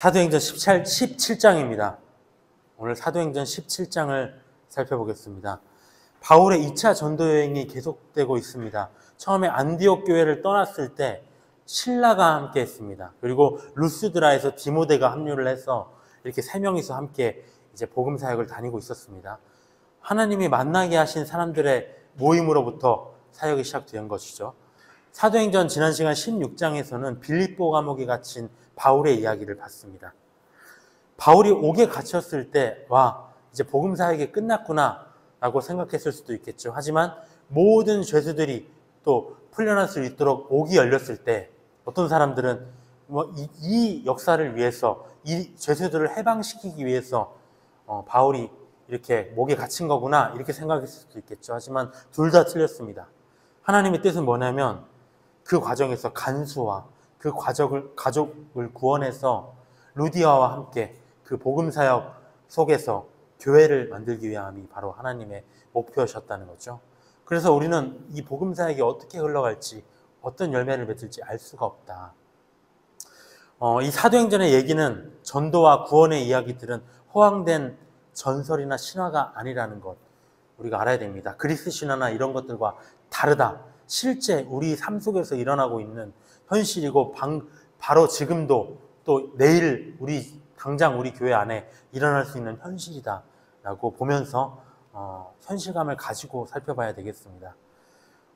사도행전 17장입니다. 오늘 사도행전 17장을 살펴보겠습니다. 바울의 2차 전도 여행이 계속되고 있습니다. 처음에 안디옥 교회를 떠났을 때 실라가 함께 했습니다. 그리고 루스드라에서 디모데가 합류를 해서 이렇게 세 명이서 함께 이제 복음 사역을 다니고 있었습니다. 하나님이 만나게 하신 사람들의 모임으로부터 사역이 시작된 것이죠. 사도행전 지난 시간 16장에서는 빌립보 감옥에 갇힌 바울의 이야기를 봤습니다. 바울이 옥에 갇혔을 때, 이제 복음 사역이 끝났구나 라고 생각했을 수도 있겠죠. 하지만 모든 죄수들이 또 풀려날 수 있도록 옥이 열렸을 때 어떤 사람들은 이 역사를 위해서, 이 죄수들을 해방시키기 위해서 바울이 이렇게 목에 갇힌 거구나 이렇게 생각했을 수도 있겠죠. 하지만 둘 다 틀렸습니다. 하나님의 뜻은 뭐냐면 그 과정에서 간수와 그 가족을 구원해서 루디아와 함께 그 복음 사역 속에서 교회를 만들기 위함이 바로 하나님의 목표셨다는 거죠. 그래서 우리는 이 복음 사역이 어떻게 흘러갈지, 어떤 열매를 맺을지 알 수가 없다. 이 사도행전의 얘기는 전도와 구원의 이야기들은 허황된 전설이나 신화가 아니라는 것 우리가 알아야 됩니다. 그리스 신화나 이런 것들과 다르다. 실제 우리 삶 속에서 일어나고 있는 현실이고 바로 지금도 또 내일 당장 우리 교회 안에 일어날 수 있는 현실이다 라고 보면서 현실감을 가지고 살펴봐야 되겠습니다.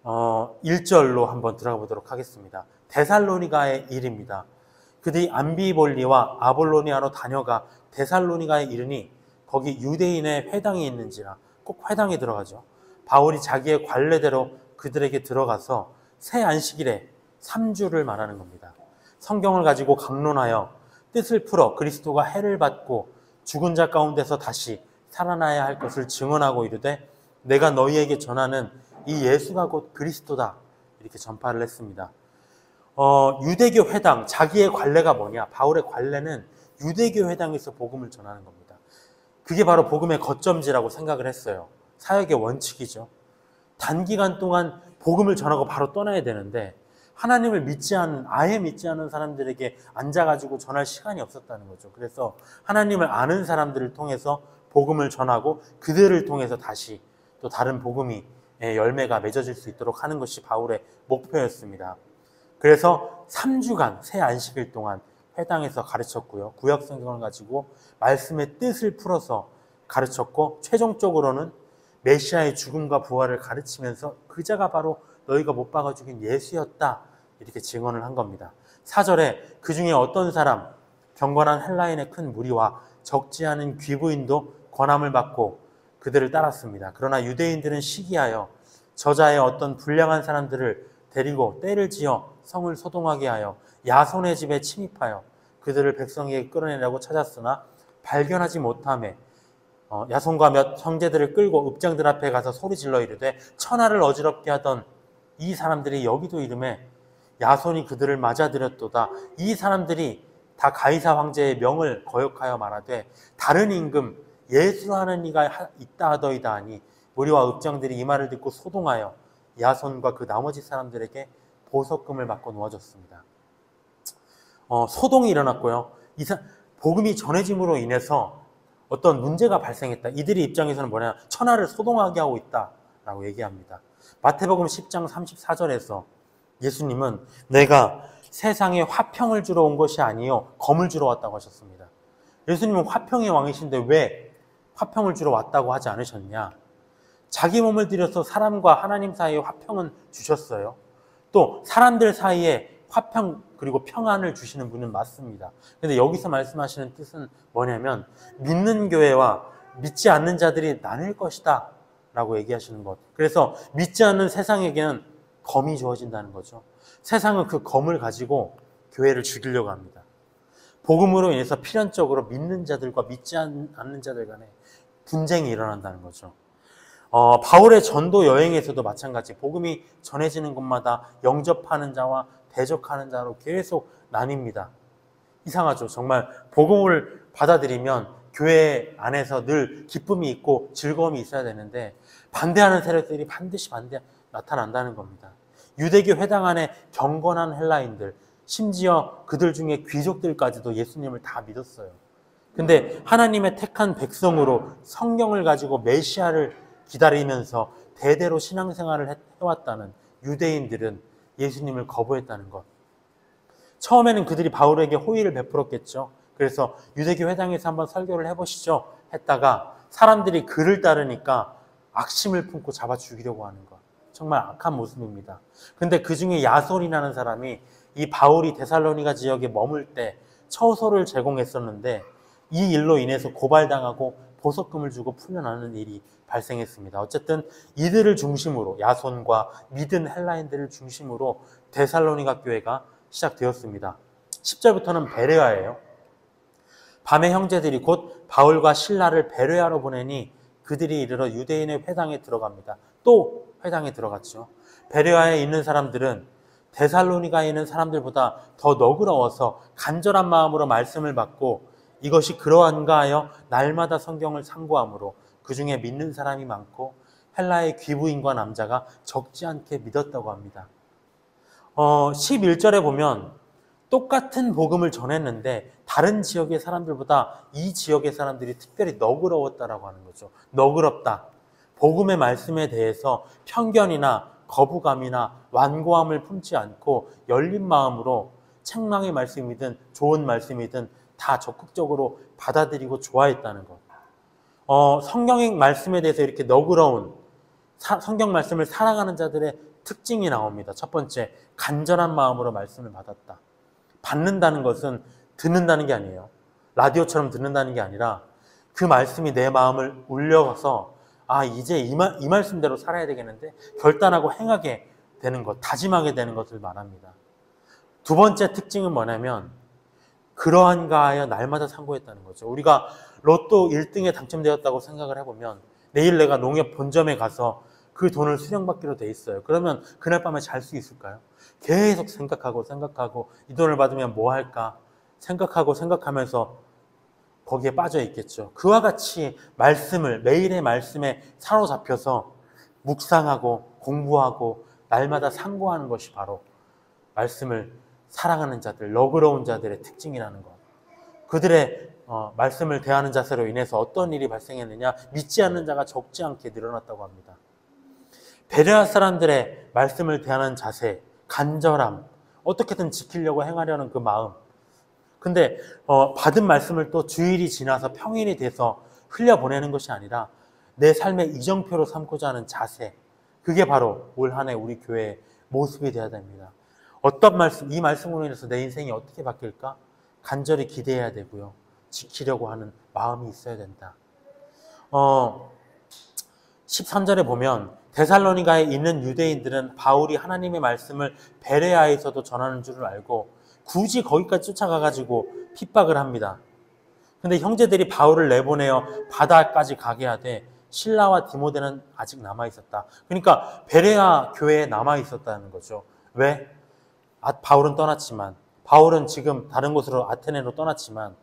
1절로 한번 들어가 보도록 하겠습니다. 데살로니가의 일입니다. 그들이 암비볼리와 아볼로니아로 다녀가 데살로니가에 이르니 거기 유대인의 회당이 있는지라. 꼭 회당에 들어가죠. 바울이 자기의 관례대로 그들에게 들어가서 새 안식일에 3주를 말하는 겁니다. 성경을 가지고 강론하여 뜻을 풀어 그리스도가 해를 받고 죽은 자 가운데서 다시 살아나야 할 것을 증언하고 이르되 내가 너희에게 전하는 이 예수가 곧 그리스도다 이렇게 전파를 했습니다. 유대교 회당, 자기의 관례가 뭐냐? 바울의 관례는 유대교 회당에서 복음을 전하는 겁니다. 그게 바로 복음의 거점지라고 생각을 했어요. 사역의 원칙이죠. 단기간 동안 복음을 전하고 바로 떠나야 되는데 하나님을 아예 믿지 않는 사람들에게 앉아가지고 전할 시간이 없었다는 거죠. 그래서 하나님을 아는 사람들을 통해서 복음을 전하고 그들을 통해서 다시 또 다른 복음의 열매가 맺어질 수 있도록 하는 것이 바울의 목표였습니다. 그래서 3주간 새 안식일 동안 회당에서 가르쳤고요. 구약 성경을 가지고 말씀의 뜻을 풀어서 가르쳤고 최종적으로는 메시아의 죽음과 부활을 가르치면서 그자가 바로 너희가 못 박아 죽인 예수였다 이렇게 증언을 한 겁니다. 4절에 그 중에 어떤 사람 경건한 헬라인의 큰 무리와 적지 않은 귀부인도 권함을 받고 그들을 따랐습니다. 그러나 유대인들은 시기하여 저자의 어떤 불량한 사람들을 데리고 때를 지어 성을 소동하게 하여 야손의 집에 침입하여 그들을 백성에게 끌어내려고 찾았으나 발견하지 못하매 야손과 몇 형제들을 끌고 읍장들 앞에 가서 소리질러 이르되 천하를 어지럽게 하던 이 사람들이 여기도 이름에 야손이 그들을 맞아들였도다. 이 사람들이 다 가이사 황제의 명을 거역하여 말하되 다른 임금 예수라 하는 이가 있다 하더이다 하니 무리와 읍장들이 이 말을 듣고 소동하여 야손과 그 나머지 사람들에게 보석금을 받고 놓아줬습니다. 소동이 일어났고요. 복음이 전해짐으로 인해서 어떤 문제가 발생했다. 이들의 입장에서는 뭐냐? 천하를 소동하게 하고 있다라고 얘기합니다. 마태복음 10장 34절에서 예수님은 내가 세상에 화평을 주러 온 것이 아니요 검을 주러 왔다고 하셨습니다. 예수님은 화평의 왕이신데 왜 화평을 주러 왔다고 하지 않으셨냐? 자기 몸을 들여서 사람과 하나님 사이에 화평은 주셨어요. 또 사람들 사이에 화평 그리고 평안을 주시는 분은 맞습니다. 그런데 여기서 말씀하시는 뜻은 뭐냐면 믿는 교회와 믿지 않는 자들이 나뉠 것이다 라고 얘기하시는 것. 그래서 믿지 않는 세상에게는 검이 주어진다는 거죠. 세상은 그 검을 가지고 교회를 죽이려고 합니다. 복음으로 인해서 필연적으로 믿는 자들과 믿지 않는 자들 간에 분쟁이 일어난다는 거죠. 바울의 전도 여행에서도 마찬가지 복음이 전해지는 곳마다 영접하는 자와 대적하는 자로 계속 나뉩니다. 이상하죠. 정말 복음을 받아들이면 교회 안에서 늘 기쁨이 있고 즐거움이 있어야 되는데 반대하는 세력들이 반드시 나타난다는 겁니다. 유대교 회당 안에 경건한 헬라인들, 심지어 그들 중에 귀족들까지도 예수님을 다 믿었어요. 근데 하나님의 택한 백성으로 성경을 가지고 메시아를 기다리면서 대대로 신앙생활을 해왔다는 유대인들은 예수님을 거부했다는 것. 처음에는 그들이 바울에게 호의를 베풀었겠죠. 그래서 유대교 회당에서 한번 설교를 해보시죠 했다가 사람들이 그를 따르니까 악심을 품고 잡아 죽이려고 하는 것. 정말 악한 모습입니다. 근데 그 중에 야손이라는 사람이 이 바울이 데살로니가 지역에 머물 때 처소를 제공했었는데 이 일로 인해서 고발당하고 보석금을 주고 풀려나는 일이 발생했습니다. 어쨌든 이들을 중심으로 야손과 믿은 헬라인들을 중심으로 데살로니가 교회가 시작되었습니다. 10절부터는 베레아예요. 밤에 형제들이 곧 바울과 실라를 베레아로 보내니 그들이 이르러 유대인의 회당에 들어갑니다. 또 회당에 들어갔죠. 베레아에 있는 사람들은 데살로니가에 있는 사람들보다 더 너그러워서 간절한 마음으로 말씀을 받고 이것이 그러한가 하여 날마다 성경을 상고함으로 그 중에 믿는 사람이 많고 헬라의 귀부인과 남자가 적지 않게 믿었다고 합니다. 11절에 보면 똑같은 복음을 전했는데 다른 지역의 사람들보다 이 지역의 사람들이 특별히 너그러웠다라고 하는 거죠. 너그럽다. 복음의 말씀에 대해서 편견이나 거부감이나 완고함을 품지 않고 열린 마음으로 책망의 말씀이든 좋은 말씀이든 다 적극적으로 받아들이고 좋아했다는 것. 성경의 말씀에 대해서 이렇게 너그러운 성경 말씀을 사랑하는 자들의 특징이 나옵니다. 첫 번째, 간절한 마음으로 말씀을 받았다. 받는다는 것은 듣는다는 게 아니에요. 라디오처럼 듣는다는 게 아니라 그 말씀이 내 마음을 울려서 이제 이 말씀대로 살아야 되겠는데 결단하고 행하게 되는 것, 다짐하게 되는 것을 말합니다. 두 번째 특징은 뭐냐면 그러한가 하여 날마다 상고했다는 거죠. 우리가 로또 1등에 당첨되었다고 생각을 해보면 내일 내가 농협 본점에 가서 그 돈을 수령받기로 돼 있어요. 그러면 그날 밤에 잘 수 있을까요? 계속 생각하고 이 돈을 받으면 뭐 할까 생각하면서 거기에 빠져 있겠죠. 그와 같이 매일의 말씀에 사로잡혀서 묵상하고 공부하고 날마다 상고하는 것이 바로 말씀을 사랑하는 자들, 너그러운 자들의 특징이라는 것. 그들의 말씀을 대하는 자세로 인해서 어떤 일이 발생했느냐? 믿지 않는 자가 적지 않게 늘어났다고 합니다. 베레아 사람들의 말씀을 대하는 자세, 간절함, 어떻게든 지키려고 행하려는 그 마음. 근데 받은 말씀을 또 주일이 지나서 평일이 돼서 흘려보내는 것이 아니라 내 삶의 이정표로 삼고자 하는 자세. 그게 바로 올 한 해 우리 교회의 모습이 되어야 됩니다. 어떤 말씀, 이 말씀으로 인해서 내 인생이 어떻게 바뀔까? 간절히 기대해야 되고요. 지키려고 하는 마음이 있어야 된다. 13절에 보면 데살로니가에 있는 유대인들은 바울이 하나님의 말씀을 베레아에서도 전하는 줄을 알고 굳이 거기까지 쫓아가가지고 핍박을 합니다. 근데 형제들이 바울을 내보내어 바다까지 가게 하되 실라와 디모데는 아직 남아있었다. 그러니까 베레아 교회에 남아있었다는 거죠. 왜? 바울은 떠났지만, 바울은 지금 다른 곳으로 아테네로 떠났지만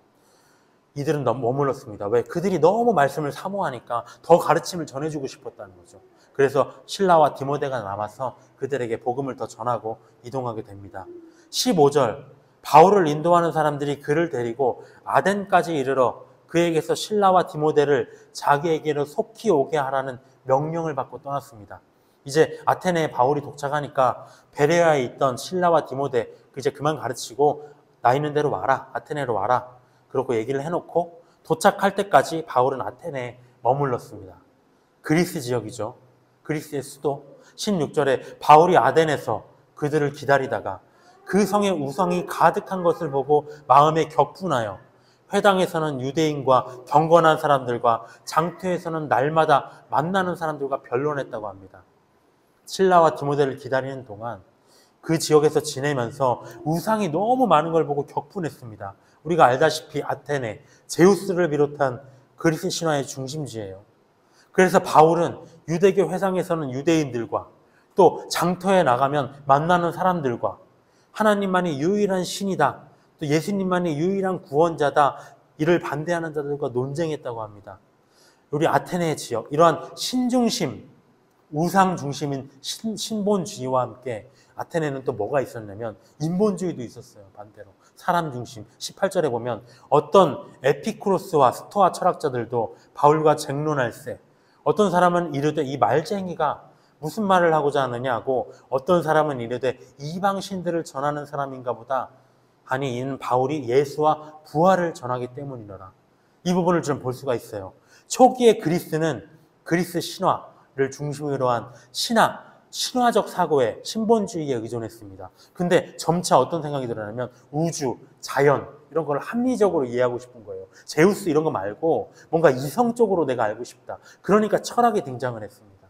이들은 너무 머물렀습니다. 왜? 그들이 너무 말씀을 사모하니까 더 가르침을 전해주고 싶었다는 거죠. 그래서 실라와 디모데가 남아서 그들에게 복음을 더 전하고 이동하게 됩니다. 15절, 바울을 인도하는 사람들이 그를 데리고 아덴까지 이르러 그에게서 실라와 디모데를 자기에게로 속히 오게 하라는 명령을 받고 떠났습니다. 이제 아테네에 바울이 도착하니까 베레아에 있던 실라와 디모데 이제 그만 가르치고 나 있는 대로 와라, 아테네로 와라. 그렇게 얘기를 해놓고 도착할 때까지 바울은 아테네에 머물렀습니다. 그리스 지역이죠. 그리스의 수도. 16절에 바울이 아덴에서 그들을 기다리다가 그 성에 우상이 가득한 것을 보고 마음에 격분하여 회당에서는 유대인과 경건한 사람들과 장터에서는 날마다 만나는 사람들과 변론했다고 합니다. 실라와 디모데를 기다리는 동안 그 지역에서 지내면서 우상이 너무 많은 걸 보고 격분했습니다. 우리가 알다시피 아테네, 제우스를 비롯한 그리스 신화의 중심지예요. 그래서 바울은 유대교 회상에서는 유대인들과 또 장터에 나가면 만나는 사람들과 하나님만이 유일한 신이다, 또 예수님만이 유일한 구원자다, 이를 반대하는 자들과 논쟁했다고 합니다. 우리 아테네 지역, 이러한 신중심, 우상 중심인 신본주의와 함께 아테네는 또 뭐가 있었냐면 인본주의도 있었어요. 반대로 사람 중심. 18절에 보면 어떤 에피쿠로스와 스토아 철학자들도 바울과 쟁론할세, 어떤 사람은 이르되 이 말쟁이가 무슨 말을 하고자 하느냐고, 어떤 사람은 이르되 이방 신들을 전하는 사람인가 보다 하니 이는 바울이 예수와 부활을 전하기 때문이더라. 이 부분을 좀 볼 수가 있어요. 초기의 그리스는 그리스 신화를 중심으로 한 신화적 사고에 신본주의에 의존했습니다. 근데 점차 어떤 생각이 들었냐면 우주, 자연 이런 걸 합리적으로 이해하고 싶은 거예요. 제우스 이런 거 말고 뭔가 이성적으로 내가 알고 싶다. 그러니까 철학이 등장을 했습니다.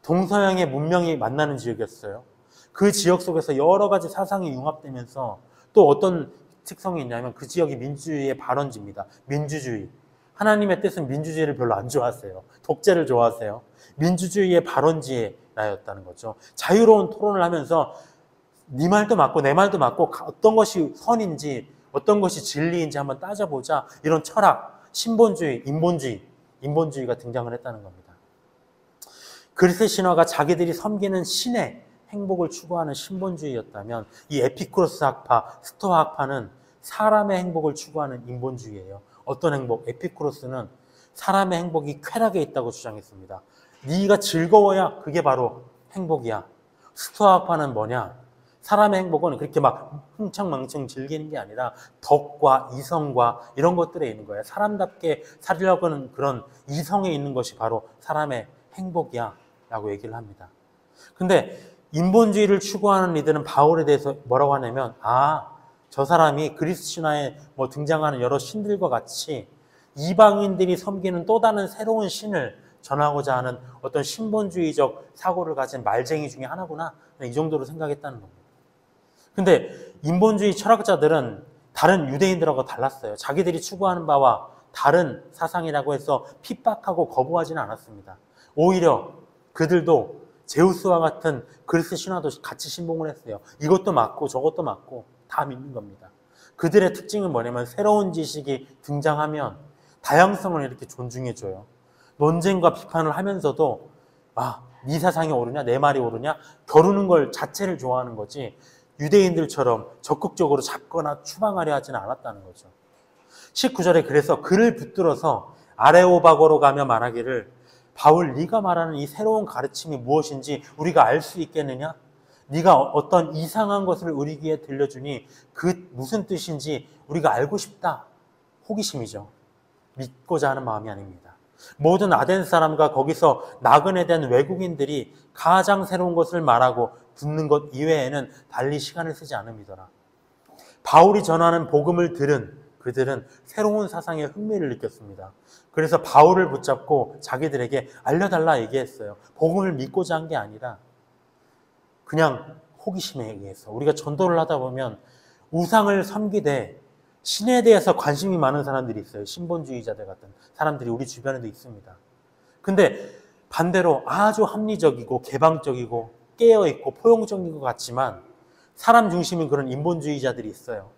동서양의 문명이 만나는 지역이었어요. 그 지역 속에서 여러 가지 사상이 융합되면서 또 어떤 특성이 있냐면 그 지역이 민주주의의 발원지입니다. 민주주의. 하나님의 뜻은 민주주의를 별로 안 좋아하세요. 독재를 좋아하세요. 민주주의의 발원지에 나였다는 거죠. 자유로운 토론을 하면서 네 말도 맞고 내 말도 맞고 어떤 것이 선인지 어떤 것이 진리인지 한번 따져보자. 이런 철학, 신본주의, 인본주의가 등장을 했다는 겁니다. 그리스 신화가 자기들이 섬기는 신의 행복을 추구하는 신본주의였다면 이 에피쿠로스 학파, 스토아 학파는 사람의 행복을 추구하는 인본주의예요. 어떤 행복? 에피쿠로스는 사람의 행복이 쾌락에 있다고 주장했습니다. 네가 즐거워야 그게 바로 행복이야. 스토아 학파는 뭐냐? 사람의 행복은 그렇게 막 흥청망청 즐기는 게 아니라 덕과 이성과 이런 것들에 있는 거예요. 사람답게 살려고 하는 그런 이성에 있는 것이 바로 사람의 행복이야 라고 얘기를 합니다. 근데 인본주의를 추구하는 이들은 바울에 대해서 뭐라고 하냐면 저 사람이 그리스 신화에 등장하는 여러 신들과 같이 이방인들이 섬기는 또 다른 새로운 신을 전하고자 하는 어떤 신본주의적 사고를 가진 말쟁이 중에 하나구나, 이 정도로 생각했다는 겁니다. 근데 인본주의 철학자들은 다른 유대인들하고 달랐어요. 자기들이 추구하는 바와 다른 사상이라고 해서 핍박하고 거부하지는 않았습니다. 오히려 그들도 제우스와 같은 그리스 신화도 같이 신봉을 했어요. 이것도 맞고 저것도 맞고 다 믿는 겁니다. 그들의 특징은 뭐냐면 새로운 지식이 등장하면 다양성을 이렇게 존중해줘요. 논쟁과 비판을 하면서도 네 사상이 옳으냐 내 말이 옳으냐 겨루는 걸 자체를 좋아하는 거지 유대인들처럼 적극적으로 잡거나 추방하려 하지는 않았다는 거죠. 19절에 그래서 그를 붙들어서 아레오바고로 가며 말하기를 바울 네가 말하는 이 새로운 가르침이 무엇인지 우리가 알 수 있겠느냐? 네가 어떤 이상한 것을 우리 귀에 들려주니 그 무슨 뜻인지 우리가 알고 싶다. 호기심이죠. 믿고자 하는 마음이 아닙니다. 모든 아덴 사람과 거기서 나그네된 외국인들이 가장 새로운 것을 말하고 듣는 것 이외에는 달리 시간을 쓰지 않음이더라. 바울이 전하는 복음을 들은 그들은 새로운 사상에 흥미를 느꼈습니다. 그래서 바울을 붙잡고 자기들에게 알려달라 얘기했어요. 복음을 믿고자 한 게 아니라 그냥 호기심에 의해서. 우리가 전도를 하다 보면 우상을 섬기되 신에 대해서 관심이 많은 사람들이 있어요. 신본주의자들 같은 사람들이 우리 주변에도 있습니다. 근데 반대로 아주 합리적이고 개방적이고 깨어있고 포용적인 것 같지만 사람 중심인 그런 인본주의자들이 있어요.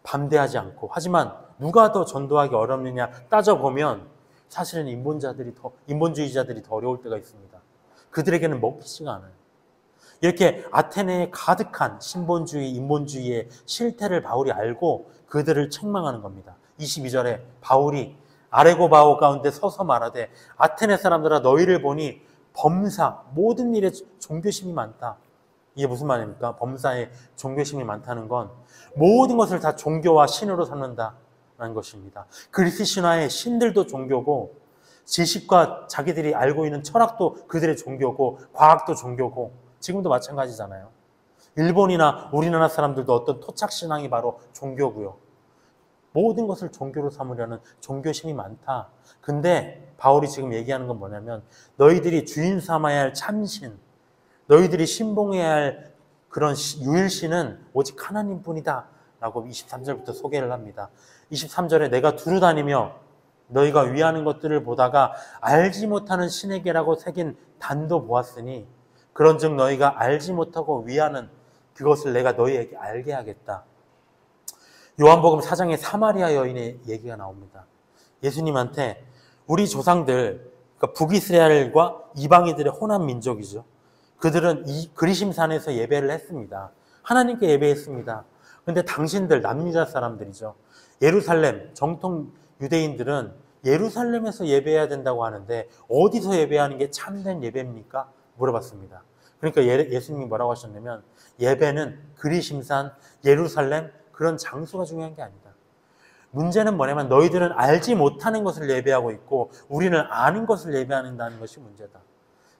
반대하지 않고. 하지만 누가 더 전도하기 어렵느냐 따져보면 사실은 인본주의자들이 더 어려울 때가 있습니다. 그들에게는 먹히지가 않아요. 이렇게 아테네에 가득한 신본주의, 인본주의의 실태를 바울이 알고 그들을 책망하는 겁니다. 22절에 바울이 아레고바오 가운데 서서 말하되 아테네 사람들아 너희를 보니 범사, 모든 일에 종교심이 많다. 이게 무슨 말입니까? 범사에 종교심이 많다는 건 모든 것을 다 종교와 신으로 삼는다는 것입니다. 그리스 신화의 신들도 종교고 지식과 자기들이 알고 있는 철학도 그들의 종교고 과학도 종교고 지금도 마찬가지잖아요. 일본이나 우리나라 사람들도 어떤 토착신앙이 바로 종교고요. 모든 것을 종교로 삼으려는 종교심이 많다. 근데 바울이 지금 얘기하는 건 뭐냐면 너희들이 주인 삼아야 할 참신, 너희들이 신봉해야 할 그런 유일신은 오직 하나님뿐이다 라고 23절부터 소개를 합니다. 23절에 내가 두루 다니며 너희가 위하는 것들을 보다가 알지 못하는 신에게라고 새긴 단도 보았으니 그런즉 너희가 알지 못하고 위하는 그것을 내가 너희에게 알게 하겠다. 요한복음 4장에 사마리아 여인의 얘기가 나옵니다. 예수님한테 우리 조상들, 그러니까 북이스라엘과 이방인들의 혼합 민족이죠. 그들은 이 그리심산에서 예배를 했습니다. 하나님께 예배했습니다. 근데 당신들 남유다 사람들이죠. 예루살렘 정통 유대인들은 예루살렘에서 예배해야 된다고 하는데 어디서 예배하는 게 참된 예배입니까? 물어봤습니다. 그러니까 예수님이 뭐라고 하셨냐면 예배는 그리심산, 예루살렘 그런 장소가 중요한 게 아니다. 문제는 뭐냐면 너희들은 알지 못하는 것을 예배하고 있고 우리는 아는 것을 예배한다는 것이 문제다.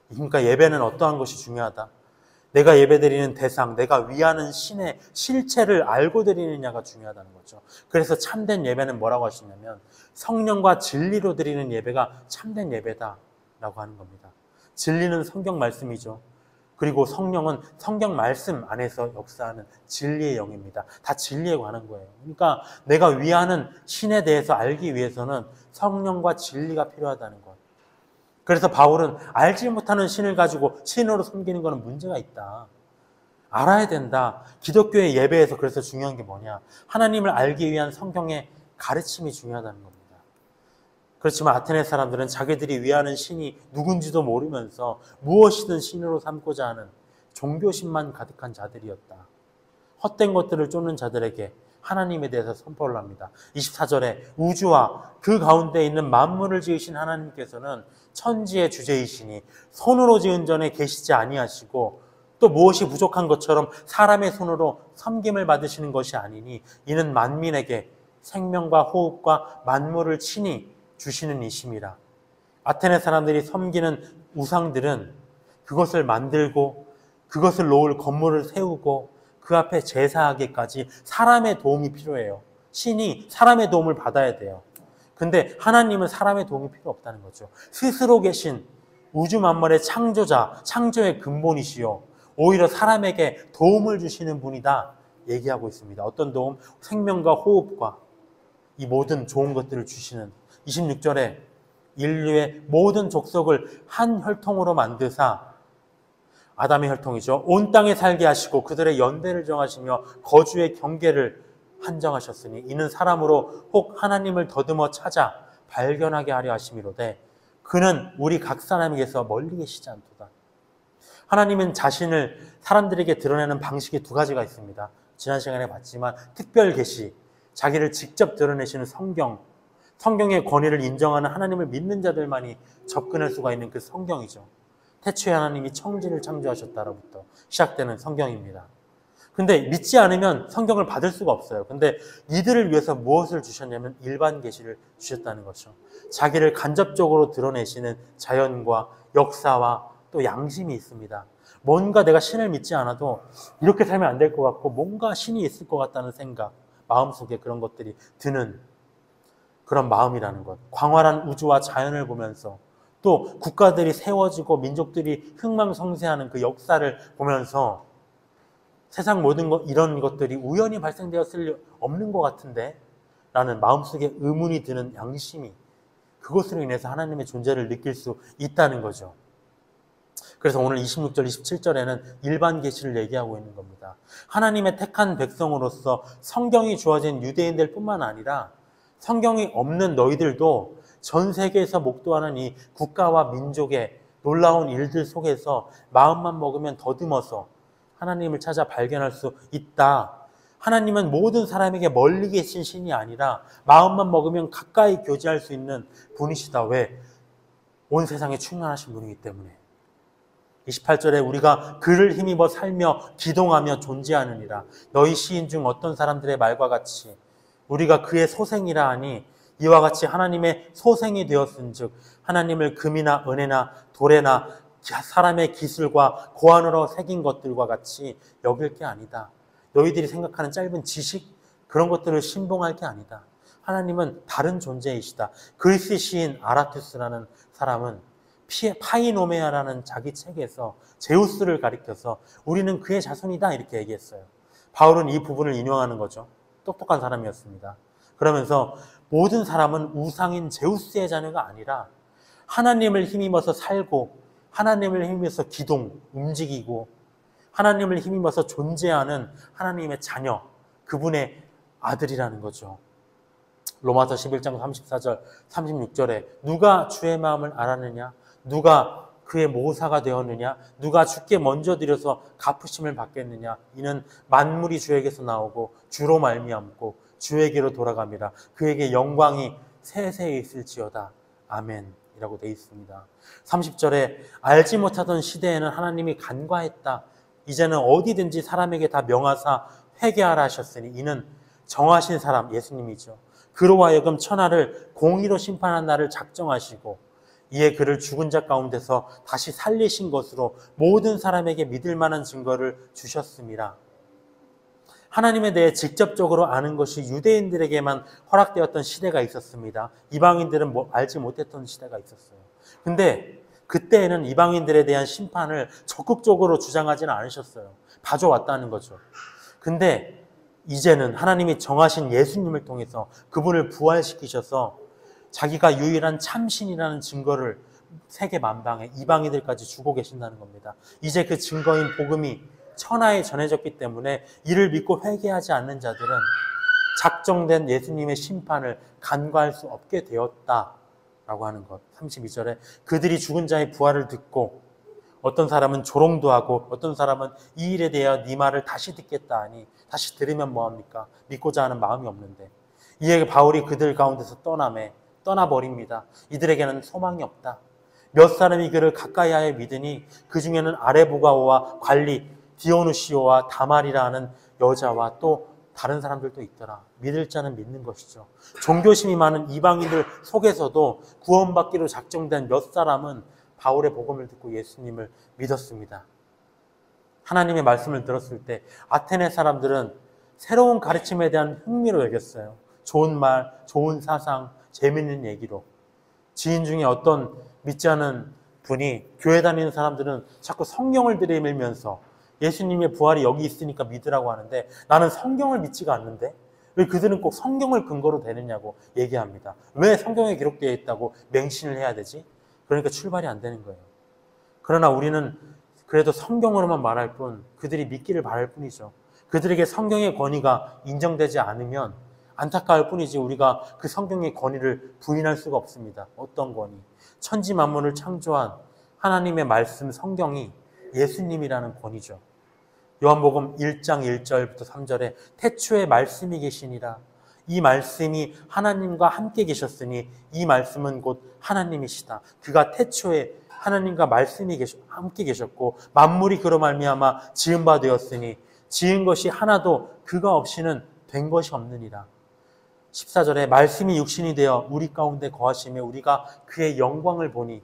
그러니까 예배는 어떠한 것이 중요하다. 내가 예배드리는 대상, 내가 위하는 신의 실체를 알고 드리느냐가 중요하다는 거죠. 그래서 참된 예배는 뭐라고 하시냐면 성령과 진리로 드리는 예배가 참된 예배다라고 하는 겁니다. 진리는 성경 말씀이죠. 그리고 성령은 성경 말씀 안에서 역사하는 진리의 영입니다. 다 진리에 관한 거예요. 그러니까 내가 위하는 신에 대해서 알기 위해서는 성령과 진리가 필요하다는 것. 그래서 바울은 알지 못하는 신을 가지고 신으로 섬기는 것은 문제가 있다. 알아야 된다. 기독교의 예배에서 그래서 중요한 게 뭐냐. 하나님을 알기 위한 성경의 가르침이 중요하다는 겁니다. 그렇지만 아테네 사람들은 자기들이 위하는 신이 누군지도 모르면서 무엇이든 신으로 삼고자 하는 종교심만 가득한 자들이었다. 헛된 것들을 쫓는 자들에게 하나님에 대해서 선포를 합니다. 24절에 우주와 그 가운데 있는 만물을 지으신 하나님께서는 천지의 주제이시니 손으로 지은 전에 계시지 아니하시고 또 무엇이 부족한 것처럼 사람의 손으로 섬김을 받으시는 것이 아니니 이는 만민에게 생명과 호흡과 만물을 친히 주시는 이심이라. 아테네 사람들이 섬기는 우상들은 그것을 만들고 그것을 놓을 건물을 세우고 그 앞에 제사하기까지 사람의 도움이 필요해요. 신이 사람의 도움을 받아야 돼요. 근데 하나님은 사람의 도움이 필요 없다는 거죠. 스스로 계신 우주 만물의 창조자, 창조의 근본이시요. 오히려 사람에게 도움을 주시는 분이다 얘기하고 있습니다. 어떤 도움? 생명과 호흡과 이 모든 좋은 것들을 주시는 26절에 인류의 모든 족속을 한 혈통으로 만드사 아담의 혈통이죠. 온 땅에 살게 하시고 그들의 연대를 정하시며 거주의 경계를 한정하셨으니 이는 사람으로 혹 하나님을 더듬어 찾아 발견하게 하려 하심이로되 그는 우리 각 사람에게서 멀리 계시지 않도다. 하나님은 자신을 사람들에게 드러내는 방식이 두 가지가 있습니다. 지난 시간에 봤지만 특별 계시, 자기를 직접 드러내시는 성경, 성경의 권위를 인정하는 하나님을 믿는 자들만이 접근할 수가 있는 그 성경이죠. 태초에 하나님이 천지를 창조하셨다로부터 시작되는 성경입니다. 근데 믿지 않으면 성경을 받을 수가 없어요. 근데 이들을 위해서 무엇을 주셨냐면 일반 계시를 주셨다는 거죠. 자기를 간접적으로 드러내시는 자연과 역사와 또 양심이 있습니다. 뭔가 내가 신을 믿지 않아도 이렇게 살면 안 될 것 같고 뭔가 신이 있을 것 같다는 생각, 마음속에 그런 것들이 드는 그런 마음이라는 것. 광활한 우주와 자연을 보면서 또 국가들이 세워지고 민족들이 흥망성쇠하는 그 역사를 보면서 세상 모든 것 이런 것들이 우연히 발생되었을 리 없는 것 같은데 라는 마음속에 의문이 드는 양심이 그것으로 인해서 하나님의 존재를 느낄 수 있다는 거죠. 그래서 오늘 26절, 27절에는 일반 계시를 얘기하고 있는 겁니다. 하나님의 택한 백성으로서 성경이 주어진 유대인들 뿐만 아니라 성경이 없는 너희들도 전 세계에서 목도하는 이 국가와 민족의 놀라운 일들 속에서 마음만 먹으면 더듬어서 하나님을 찾아 발견할 수 있다. 하나님은 모든 사람에게 멀리 계신 신이 아니라 마음만 먹으면 가까이 교제할 수 있는 분이시다. 왜? 온 세상에 충만하신 분이기 때문에. 28절에 우리가 그를 힘입어 살며 기동하며 존재하느니라. 너희 시인 중 어떤 사람들의 말과 같이 우리가 그의 소생이라 하니 이와 같이 하나님의 소생이 되었은즉 하나님을 금이나 은혜나 돌에나 사람의 기술과 고안으로 새긴 것들과 같이 여길 게 아니다. 너희들이 생각하는 짧은 지식 그런 것들을 신봉할 게 아니다. 하나님은 다른 존재이시다. 그리스 시인 아라투스라는 사람은 파이노메아라는 자기 책에서 제우스를 가리켜서 우리는 그의 자손이다 이렇게 얘기했어요. 바울은 이 부분을 인용하는 거죠. 똑똑한 사람이었습니다. 그러면서 모든 사람은 우상인 제우스의 자녀가 아니라 하나님을 힘입어서 살고 하나님을 힘입어서 기동, 움직이고 하나님을 힘입어서 존재하는 하나님의 자녀, 그분의 아들이라는 거죠. 로마서 11장 34절, 36절에 누가 주의 마음을 알았느냐? 누가 그의 모사가 되었느냐? 누가 주께 먼저 드려서 갚으심을 받겠느냐? 이는 만물이 주에게서 나오고 주로 말미암고 주에게로 돌아갑니다. 그에게 영광이 세세에 있을지어다. 아멘. 이라고 되어 있습니다. 30절에 알지 못하던 시대에는 하나님이 간과했다. 이제는 어디든지 사람에게 다 명하사 회개하라 하셨으니 이는 정하신 사람 예수님이죠. 그로 하여금 천하를 공의로 심판한 날을 작정하시고 이에 그를 죽은 자 가운데서 다시 살리신 것으로 모든 사람에게 믿을 만한 증거를 주셨습니다. 하나님에 대해 직접적으로 아는 것이 유대인들에게만 허락되었던 시대가 있었습니다. 이방인들은 알지 못했던 시대가 있었어요. 근데 그때에는 이방인들에 대한 심판을 적극적으로 주장하지는 않으셨어요. 봐줘왔다는 거죠. 근데 이제는 하나님이 정하신 예수님을 통해서 그분을 부활시키셔서 자기가 유일한 참신이라는 증거를 세계 만방에 이방인들까지 주고 계신다는 겁니다. 이제 그 증거인 복음이 천하에 전해졌기 때문에 이를 믿고 회개하지 않는 자들은 작정된 예수님의 심판을 간과할 수 없게 되었다라고 하는 것. 32절에 그들이 죽은 자의 부활을 듣고 어떤 사람은 조롱도 하고 어떤 사람은 이 일에 대하여 네 말을 다시 듣겠다 하니 다시 들으면 뭐합니까? 믿고자 하는 마음이 없는데 이에 바울이 그들 가운데서 떠나버립니다. 이들에게는 소망이 없다. 몇 사람이 그를 가까이 하여 믿으니 그 중에는 아레보가오와 관리 디오누시오와 다말이라 하는 여자와 또 다른 사람들도 있더라. 믿을 자는 믿는 것이죠. 종교심이 많은 이방인들 속에서도 구원받기로 작정된 몇 사람은 바울의 복음을 듣고 예수님을 믿었습니다. 하나님의 말씀을 들었을 때 아테네 사람들은 새로운 가르침에 대한 흥미로 여겼어요. 좋은 말, 좋은 사상, 재밌는 얘기로. 지인 중에 어떤 믿지 않은 분이 교회 다니는 사람들은 자꾸 성경을 들이밀면서 예수님의 부활이 여기 있으니까 믿으라고 하는데 나는 성경을 믿지가 않는데 왜 그들은 꼭 성경을 근거로 되느냐고 얘기합니다. 왜 성경에 기록되어 있다고 맹신을 해야 되지? 그러니까 출발이 안 되는 거예요. 그러나 우리는 그래도 성경으로만 말할 뿐 그들이 믿기를 바랄 뿐이죠. 그들에게 성경의 권위가 인정되지 않으면 안타까울 뿐이지 우리가 그 성경의 권위를 부인할 수가 없습니다. 어떤 권위? 천지 만물을 창조한 하나님의 말씀 성경이 예수님이라는 권위죠. 요한복음 1장 1절부터 3절에 태초에 말씀이 계시니라. 이 말씀이 하나님과 함께 계셨으니 이 말씀은 곧 하나님이시다. 그가 태초에 하나님과 말씀이 함께 계셨고 만물이 그로 말미암아 지은 바 되었으니 지은 것이 하나도 그가 없이는 된 것이 없느니라. 14절에 말씀이 육신이 되어 우리 가운데 거하시며 우리가 그의 영광을 보니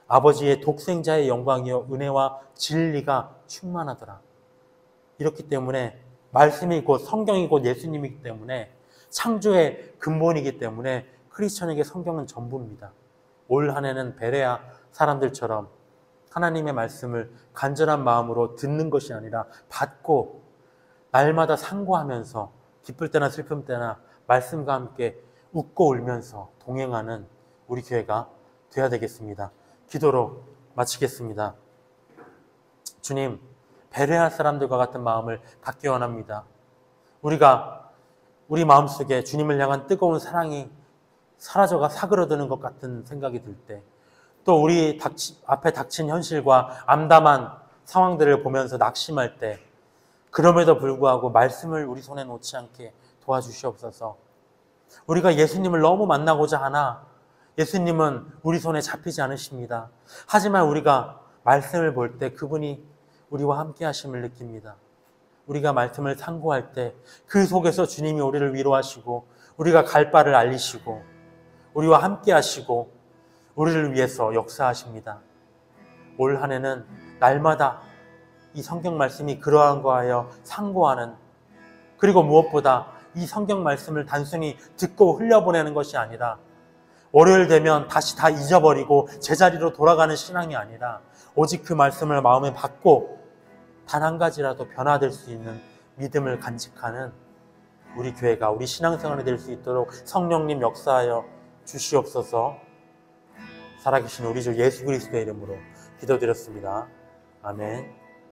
아버지의 독생자의 영광이요 은혜와 진리가 충만하더라. 이렇기 때문에 말씀이 곧 성경이 곧 예수님이기 때문에 창조의 근본이기 때문에 크리스천에게 성경은 전부입니다. 올 한 해는 베레아 사람들처럼 하나님의 말씀을 간절한 마음으로 듣는 것이 아니라 받고 날마다 상고하면서 기쁠 때나 슬픔 때나 말씀과 함께 웃고 울면서 동행하는 우리 교회가 되어야 되겠습니다. 기도로 마치겠습니다. 주님, 베레아 사람들과 같은 마음을 갖기 원합니다. 우리가 우리 마음속에 주님을 향한 뜨거운 사랑이 사라져가 사그러드는 것 같은 생각이 들 때, 또 우리 앞에 닥친 현실과 암담한 상황들을 보면서 낙심할 때, 그럼에도 불구하고 말씀을 우리 손에 놓지 않게 도와주시옵소서. 우리가 예수님을 너무 만나고자 하나 예수님은 우리 손에 잡히지 않으십니다. 하지만 우리가 말씀을 볼 때 그분이 우리와 함께 하심을 느낍니다. 우리가 말씀을 상고할 때 그 속에서 주님이 우리를 위로하시고 우리가 갈 바를 알리시고 우리와 함께 하시고 우리를 위해서 역사하십니다. 올 한 해는 날마다 이 성경 말씀이 그러한 거하여 상고하는, 그리고 무엇보다 이 성경 말씀을 단순히 듣고 흘려보내는 것이 아니라 월요일 되면 다시 다 잊어버리고 제자리로 돌아가는 신앙이 아니라 오직 그 말씀을 마음에 받고 단 한 가지라도 변화될 수 있는 믿음을 간직하는 우리 교회가, 우리 신앙생활이 될 수 있도록 성령님 역사하여 주시옵소서. 살아계신 우리 주 예수 그리스도의 이름으로 기도드렸습니다. 아멘.